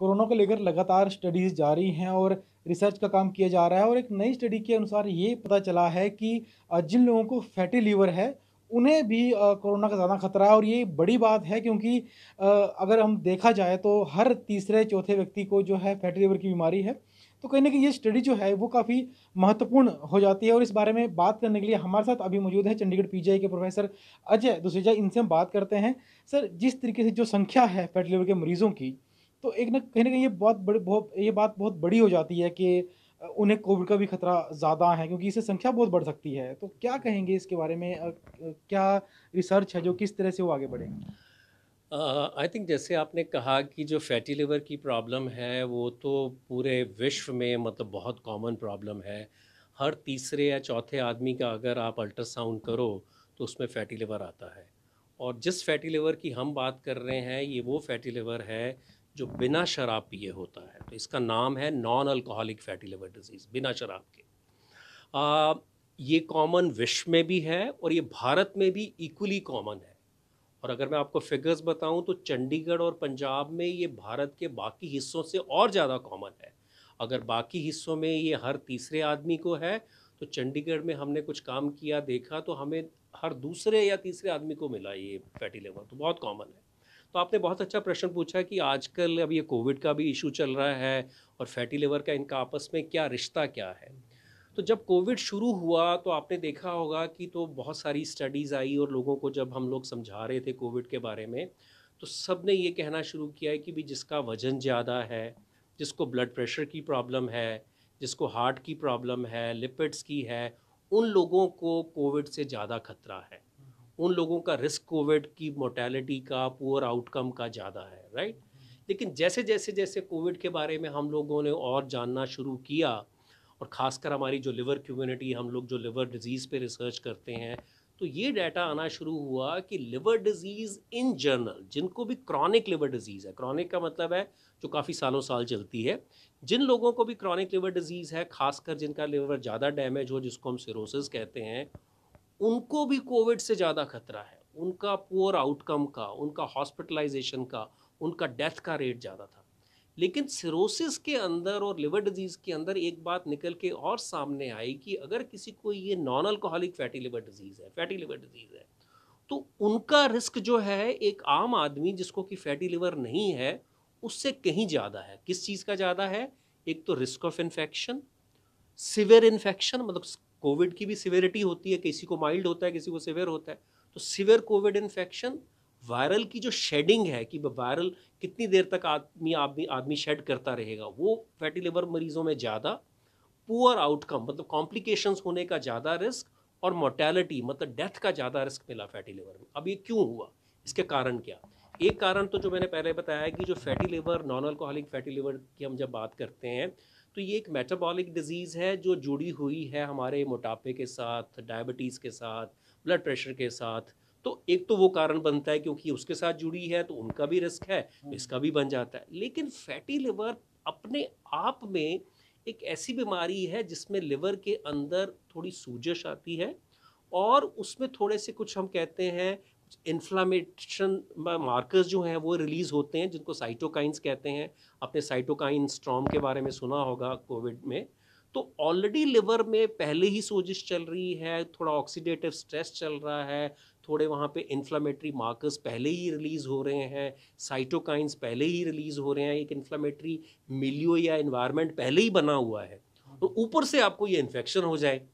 Corona को लेकर लगातार स्टडीज़ जारी हैं और रिसर्च का काम किया जा रहा है और एक नई स्टडी के अनुसार ये पता चला है कि जिन लोगों को फैटी लीवर है, उन्हें भी कोरोना का ज़्यादा खतरा है और ये बड़ी बात है क्योंकि अगर हम देखा जाए तो हर तीसरे चौथे व्यक्ति को जो है फैटी लीवर की बीमारी है। तो कहीं न कहीं ये स्टडी जो है वो काफ़ी महत्वपूर्ण हो जाती है और इस बारे में बात करने के लिए हमारे साथ अभी मौजूद है चंडीगढ़ पीजीआई के प्रोफेसर अजय दुसेजा, इनसे हम बात करते हैं। सर, जिस तरीके से जो संख्या है फैटी लिवर के मरीज़ों की, तो एक ना कहीं न कहीं ये बात बहुत बड़ी हो जाती है कि उन्हें कोविड का भी खतरा ज़्यादा है क्योंकि इससे संख्या बहुत बढ़ सकती है। तो क्या कहेंगे इसके बारे में? क्या रिसर्च है जो किस तरह से वो आगे बढ़ेगी? आई थिंक जैसे आपने कहा कि जो फैटी लिवर की प्रॉब्लम है वो तो पूरे विश्व में मतलब बहुत कॉमन प्रॉब्लम है। हर तीसरे या चौथे आदमी का अगर आप अल्ट्रासाउंड करो तो उसमें फैटी लिवर आता है। और जिस फैटी लिवर की हम बात कर रहे हैं ये वो फैटी लिवर है जो बिना शराब पिए होता है। तो इसका नाम है non alcoholic fatty liver disease, बिना शराब के। आ, ये कॉमन विश्व में भी है और ये भारत में भी इक्वली कॉमन है। और अगर मैं आपको फिगर्स बताऊं तो चंडीगढ़ और पंजाब में ये भारत के बाकी हिस्सों से और ज़्यादा कॉमन है। अगर बाकी हिस्सों में ये हर तीसरे आदमी को है तो चंडीगढ़ में हमने कुछ काम किया देखा तो हमें हर दूसरे या तीसरे आदमी को मिला ये फैटी लिवर, तो बहुत कॉमन है। तो आपने बहुत अच्छा प्रश्न पूछा कि आजकल अब ये कोविड का भी इशू चल रहा है और फैटी लिवर का इनका आपस में क्या रिश्ता क्या है। तो जब कोविड शुरू हुआ तो आपने देखा होगा कि तो बहुत सारी स्टडीज़ आई और लोगों को जब हम लोग समझा रहे थे कोविड के बारे में तो सब ने ये कहना शुरू किया है कि भी जिसका वज़न ज़्यादा है, जिसको ब्लड प्रेशर की प्रॉब्लम है, जिसको हार्ट की प्रॉब्लम है, लिपिड्स की है, उन लोगों को कोविड से ज़्यादा खतरा है। उन लोगों का रिस्क कोविड की मोर्टेलिटी का, पुअर आउटकम का ज़्यादा है, राइट। लेकिन जैसे जैसे जैसे कोविड के बारे में हम लोगों ने और जानना शुरू किया और ख़ासकर हमारी जो लिवर कम्युनिटी, हम लोग जो लिवर डिज़ीज़ पे रिसर्च करते हैं, तो ये डाटा आना शुरू हुआ कि लिवर डिज़ीज़ इन जनरल, जिनको भी क्रॉनिक लिवर डिज़ीज़ है, क्रॉनिक का मतलब है जो काफ़ी सालों साल चलती है, जिन लोगों को भी क्रॉनिक लिवर डिज़ीज़ है, खासकर जिनका लिवर ज़्यादा डैमेज हो, जिसको हम सिरोसिस कहते हैं, उनको भी कोविड से ज़्यादा खतरा है। उनका पुअर आउटकम का, उनका हॉस्पिटलाइजेशन का, उनका डेथ का रेट ज़्यादा था। लेकिन सिरोसिस के अंदर और लिवर डिजीज़ के अंदर एक बात निकल के और सामने आई कि अगर किसी को ये non alcoholic fatty liver disease है, फैटी लिवर डिजीज़ है, तो उनका रिस्क जो है एक आम आदमी जिसको कि फैटी लिवर नहीं है, उससे कहीं ज़्यादा है। किस चीज़ का ज़्यादा है? एक तो risk of infection, severe infection, मतलब कोविड की भी सिवियरिटी होती है, किसी को माइल्ड होता है, किसी को सिवियर होता है। तो सिवियर कोविड इन्फेक्शन, वायरल की जो शेडिंग है कि वायरल कितनी देर तक आदमी आदमी आदमी शेड करता रहेगा, वो फैटी लिवर मरीजों में ज़्यादा, पुअर आउटकम मतलब कॉम्प्लिकेशंस होने का ज़्यादा रिस्क, और मोर्टेलिटी मतलब डेथ का ज़्यादा रिस्क मिला फैटी लिवर में। अब ये क्यों हुआ, इसके कारण क्या? एक कारण तो जो मैंने पहले बताया कि जो fatty liver, non alcoholic fatty liver की हम जब बात करते हैं तो ये एक मेटाबॉलिक डिजीज़ है जो जुड़ी हुई है हमारे मोटापे के साथ, डायबिटीज़ के साथ, ब्लड प्रेशर के साथ। तो एक तो वो कारण बनता है क्योंकि उसके साथ जुड़ी है तो उनका भी रिस्क है, तो इसका भी बन जाता है। लेकिन फैटी लिवर अपने आप में एक ऐसी बीमारी है जिसमें लिवर के अंदर थोड़ी सूजश आती है और उसमें थोड़े से कुछ हम कहते हैं इन्फ्लामेशन मार्कर्स जो हैं वो रिलीज़ होते हैं जिनको साइटोकाइंस कहते हैं। आपने साइटोकाइन स्टॉर्म के बारे में सुना होगा कोविड में। तो ऑलरेडी लिवर में पहले ही सोजिश चल रही है, थोड़ा ऑक्सीडेटिव स्ट्रेस चल रहा है, थोड़े वहाँ पे इन्फ्लामेटरी मार्कर्स पहले ही रिलीज़ हो रहे हैं, साइटोकाइंस पहले ही रिलीज़ हो रहे हैं, एक इन्फ्लामेटरी मिलियो या एनवायरनमेंट पहले ही बना हुआ है। और ऊपर से आपको ये इन्फेक्शन हो जाए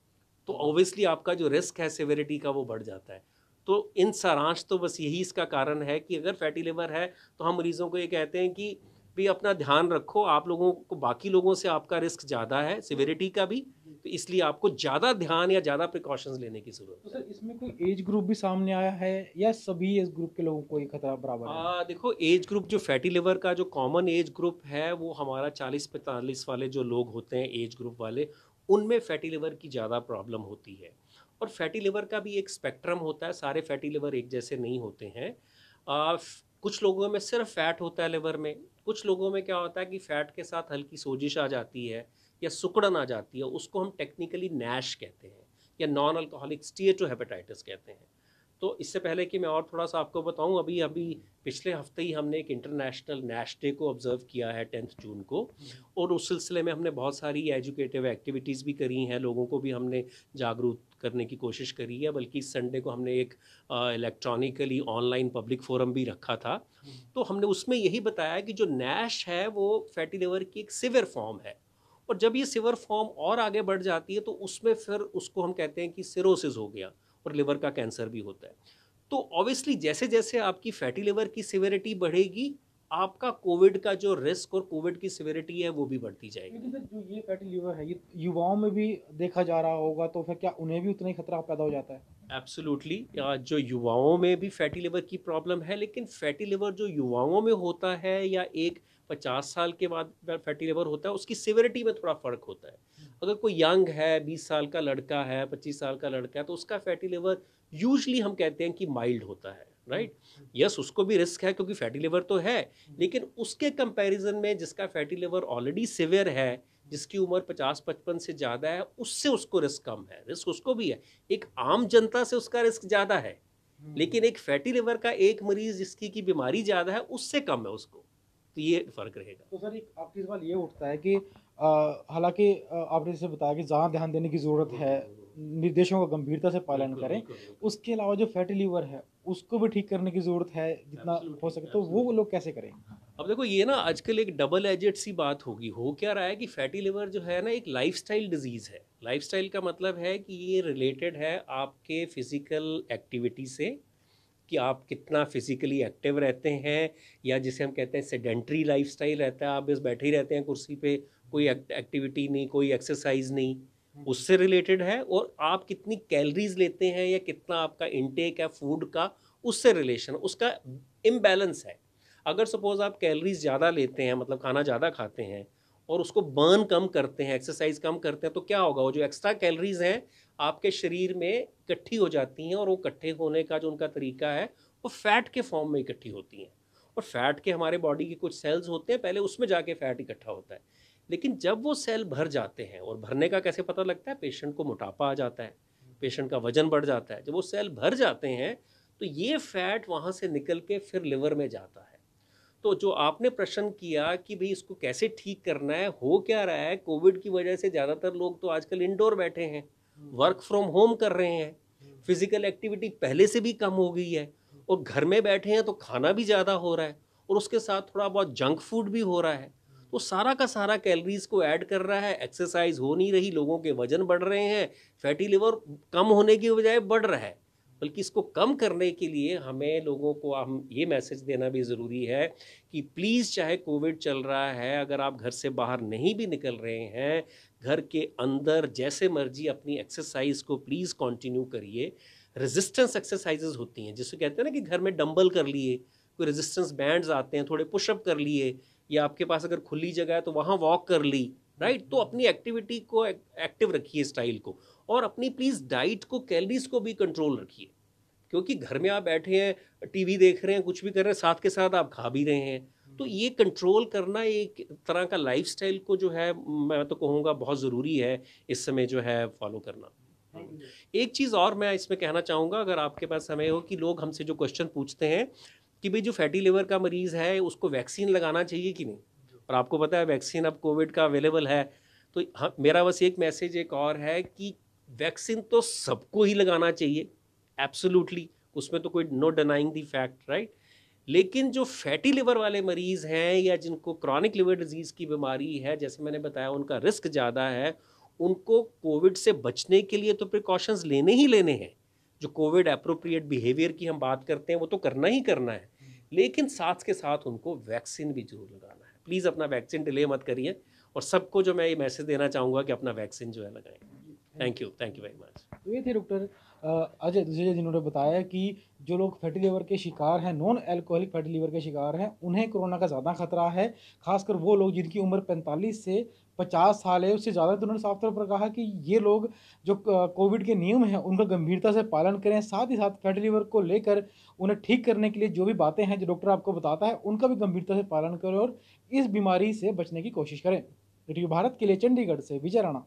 तो ऑब्वियसली आपका जो रिस्क है सिविरिटी का वो बढ़ जाता है। तो इन सारांश तो बस यही इसका कारण है कि अगर फैटी लिवर है तो हम मरीज़ों को ये कहते हैं कि भी अपना ध्यान रखो, आप लोगों को बाकी लोगों से आपका रिस्क ज़्यादा है सिविरिटी का भी, तो इसलिए आपको ज़्यादा ध्यान या ज़्यादा प्रिकॉशंस लेने की तो ज़रूरत सर, है। इसमें कोई एज ग्रुप भी सामने आया है या सभी एज ग्रुप के लोगों को ये खतरा बराबर है? देखो एज ग्रुप, जो फैटी लिवर का जो कॉमन एज ग्रुप है वो हमारा 40-45 वाले जो लोग होते हैं एज ग्रुप वाले, उनमें फैटी लिवर की ज़्यादा प्रॉब्लम होती है। और फैटी लिवर का भी एक स्पेक्ट्रम होता है, सारे फैटी लिवर एक जैसे नहीं होते हैं। कुछ लोगों में सिर्फ फैट होता है लिवर में, कुछ लोगों में क्या होता है कि फैट के साथ हल्की सोजिश आ जाती है या सिकुड़न आ जाती है, उसको हम टेक्निकली नैश कहते हैं या नॉन अल्कोहलिक स्टीएटोहेपेटाइटिस कहते हैं। तो इससे पहले कि मैं और थोड़ा-सा आपको बताऊँ, अभी अभी पिछले हफ़्ते ही हमने एक इंटरनेशनल नैश डे को ऑब्ज़र्व किया है 10th जून को, और उस सिलसिले में हमने बहुत सारी एजुकेटिव एक्टिविटीज़ भी करी हैं, लोगों को भी हमने जागरूक करने की कोशिश करी है। बल्कि इस संडे को हमने एक इलेक्ट्रॉनिकली ऑनलाइन पब्लिक फोरम भी रखा था। तो हमने उसमें यही बताया कि जो नैश है वो फैटी लिवर की एक सिवियर फॉर्म है, और जब ये सिवियर फॉर्म और आगे बढ़ जाती है तो उसमें फिर उसको हम कहते हैं कि सिरोसिस हो गया, और लिवर का कैंसर भी होता है। तो ऑब्वियसली जैसे जैसे आपकी फैटी लिवर की सिवियरिटी बढ़ेगी, आपका कोविड का जो रिस्क और कोविड की सिवियरिटी है वो भी बढ़ती जाएगी। लेकिन सर जो ये फैटी लिवर है ये युवाओं में भी देखा जा रहा होगा, तो फिर क्या उन्हें भी उतना ही खतरा पैदा हो जाता है? एब्सोल्युटली, जो युवाओं में भी फैटी लिवर की प्रॉब्लम है, लेकिन फैटी लिवर जो युवाओं में होता है या एक 50 साल के बाद फैटी लिवर होता है, उसकी सिवियरिटी में थोड़ा फ़र्क होता है। अगर कोई यंग है, 20 साल का लड़का है, 25 साल का लड़का है, तो उसका फैटी लिवर यूजली हम कहते हैं कि माइल्ड होता है, राइट। यस, उसको भी रिस्क है क्योंकि फैटी लिवर तो है, लेकिन उसके कंपैरिजन में जिसका फैटी लिवर ऑलरेडी सिवियर है, जिसकी उम्र 50-55 से ज़्यादा है, उससे उसको रिस्क कम है, रिस्क उसको भी है। एक आम जनता से उसका रिस्क ज़्यादा है, लेकिन एक फैटी लिवर का एक मरीज़ जिसकी की बीमारी ज़्यादा है, उससे कम है उसको। तो ये फ़र्क रहेगा। तो सर एक आखिरी सवाल ये उठता है कि हालाँकि आपने जैसे बताया कि ज़्यादा ध्यान देने की ज़रूरत है, निर्देशों का गंभीरता से पालन बिल्कुल, करें। बिल्कुल, बिल्कुल। उसके अलावा जो फैटी लिवर है, उसको भी ठीक करने की ज़रूरत है जितना हो एब्सोल्युटली, सके, तो वो एब्सोल्युटली। लोग कैसे करें? अब देखो, ये ना आजकल एक डबल एजेड सी बात होगी। हो क्या रहा है कि फैटी लिवर जो है ना, एक लाइफस्टाइल डिजीज़ है। लाइफस्टाइल का मतलब है कि ये रिलेटेड है आपके फिज़िकल एक्टिविटी से, कि आप कितना फिज़िकली एक्टिव रहते हैं, या जिसे हम कहते हैं सेडेंटरी लाइफ़स्टाइल रहता है, आप बस बैठे ही रहते हैं कुर्सी पे, कोई एक्टिविटी नहीं, कोई एक्सरसाइज़ नहीं, उससे रिलेटेड है। और आप कितनी कैलोरीज़ लेते हैं या कितना आपका इंटेक है फूड का, उससे रिलेशन, उसका इम्बैलेंस है। अगर सपोज़ आप कैलोरीज़ ज़्यादा लेते हैं, मतलब खाना ज़्यादा खाते हैं, और उसको बर्न कम करते हैं, एक्सरसाइज़ कम करते हैं, तो क्या होगा, वो जो एक्स्ट्रा कैलोरीज़ हैं आपके शरीर में इकट्ठी हो जाती हैं, और वो इकट्ठे होने का जो उनका तरीका है, वो फैट के फॉर्म में इकट्ठी होती हैं। और फैट के हमारे बॉडी के कुछ सेल्स होते हैं, पहले उसमें जाके फैट इकट्ठा होता है। लेकिन जब वो सेल भर जाते हैं, और भरने का कैसे पता लगता है, पेशेंट को मोटापा आ जाता है, पेशेंट का वजन बढ़ जाता है। जब वो सेल भर जाते हैं, तो ये फैट वहाँ से निकल के फिर लिवर में जाता है। तो जो आपने प्रश्न किया कि भई इसको कैसे ठीक करना है, हो क्या रहा है, कोविड की वजह से ज़्यादातर लोग तो आजकल इंडोर बैठे हैं, वर्क फ्रॉम होम कर रहे हैं, फिज़िकल एक्टिविटी पहले से भी कम हो गई है, और घर में बैठे हैं तो खाना भी ज़्यादा हो रहा है, और उसके साथ थोड़ा बहुत जंक फूड भी हो रहा है। तो सारा का सारा कैलोरीज़ को ऐड कर रहा है, एक्सरसाइज़ हो नहीं रही, लोगों के वज़न बढ़ रहे हैं, फैटी लिवर कम होने की बजाय बढ़ रहा है। बल्कि इसको कम करने के लिए हमें लोगों को हम ये मैसेज देना भी ज़रूरी है कि प्लीज़, चाहे कोविड चल रहा है, अगर आप घर से बाहर नहीं भी निकल रहे हैं, घर के अंदर जैसे मर्जी अपनी एक्सरसाइज को प्लीज़ कंटिन्यू करिए। रेजिस्टेंस एक्सरसाइजेज होती हैं, जिसको कहते हैं ना कि घर में डंबल कर लिए, कोई रेजिस्टेंस बैंड्स आते हैं, थोड़े पुशअप कर लिए, या आपके पास अगर खुली जगह है तो वहाँ वॉक कर ली, राइट। तो अपनी एक्टिविटी को एक्टिव रखिए, स्टाइल को, और अपनी प्लीज़ डाइट को, कैलोरीज को भी कंट्रोल रखिए। क्योंकि घर में आप बैठे हैं, टीवी देख रहे हैं, कुछ भी कर रहे हैं, साथ के साथ आप खा भी रहे हैं। तो ये कंट्रोल करना एक तरह का लाइफ़स्टाइल को जो है, मैं तो कहूँगा बहुत ज़रूरी है इस समय जो है फ़ॉलो करना। Thank you sir. एक चीज़ और मैं इसमें कहना चाहूँगा, अगर आपके पास समय हो, कि लोग हमसे जो क्वेश्चन पूछते हैं कि भई जो फैटी लिवर का मरीज़ है उसको वैक्सीन लगाना चाहिए कि नहीं? और आपको पता है वैक्सीन अब कोविड का अवेलेबल है। तो मेरा बस एक मैसेज एक और है कि वैक्सीन तो सबको ही लगाना चाहिए, एब्सोल्यूटली, उसमें तो कोई no denying the fact, right. लेकिन जो फैटी लिवर वाले मरीज़ हैं, या जिनको क्रॉनिक लिवर डिजीज़ की बीमारी है, जैसे मैंने बताया उनका रिस्क ज़्यादा है, उनको कोविड से बचने के लिए तो प्रिकॉशंस लेने ही लेने हैं। जो कोविड एप्रोप्रिएट बिहेवियर की हम बात करते हैं वो तो करना ही करना है, लेकिन साथ के साथ उनको वैक्सीन भी ज़रूर लगाना है। प्लीज़ अपना वैक्सीन डिले मत करिए, और सबको जो मैं ये मैसेज देना चाहूँगा कि अपना वैक्सीन जो है लगाएँ। Thank you very much. तो ये थे डॉक्टर अजय दूजेजा, जिन्होंने बताया कि जो लोग फैटी लिवर के शिकार हैं, नॉन अल्कोहलिक फैटी लिवर के शिकार हैं, उन्हें कोरोना का ज़्यादा खतरा है। खासकर वो लोग जिनकी उम्र 45 से 50 साल है, उससे ज़्यादा। तो उन्होंने साफ तौर पर कहा कि ये लोग जो कोविड के नियम हैं, उनका गंभीरता से पालन करें। साथ ही साथ फैटी लिवर को लेकर उन्हें ठीक करने के लिए जो भी बातें हैं, जो डॉक्टर आपको बताता है, उनका भी गंभीरता से पालन करें और इस बीमारी से बचने की कोशिश करें। रेडियो भारत के लिए चंडीगढ़ से विजय राणा।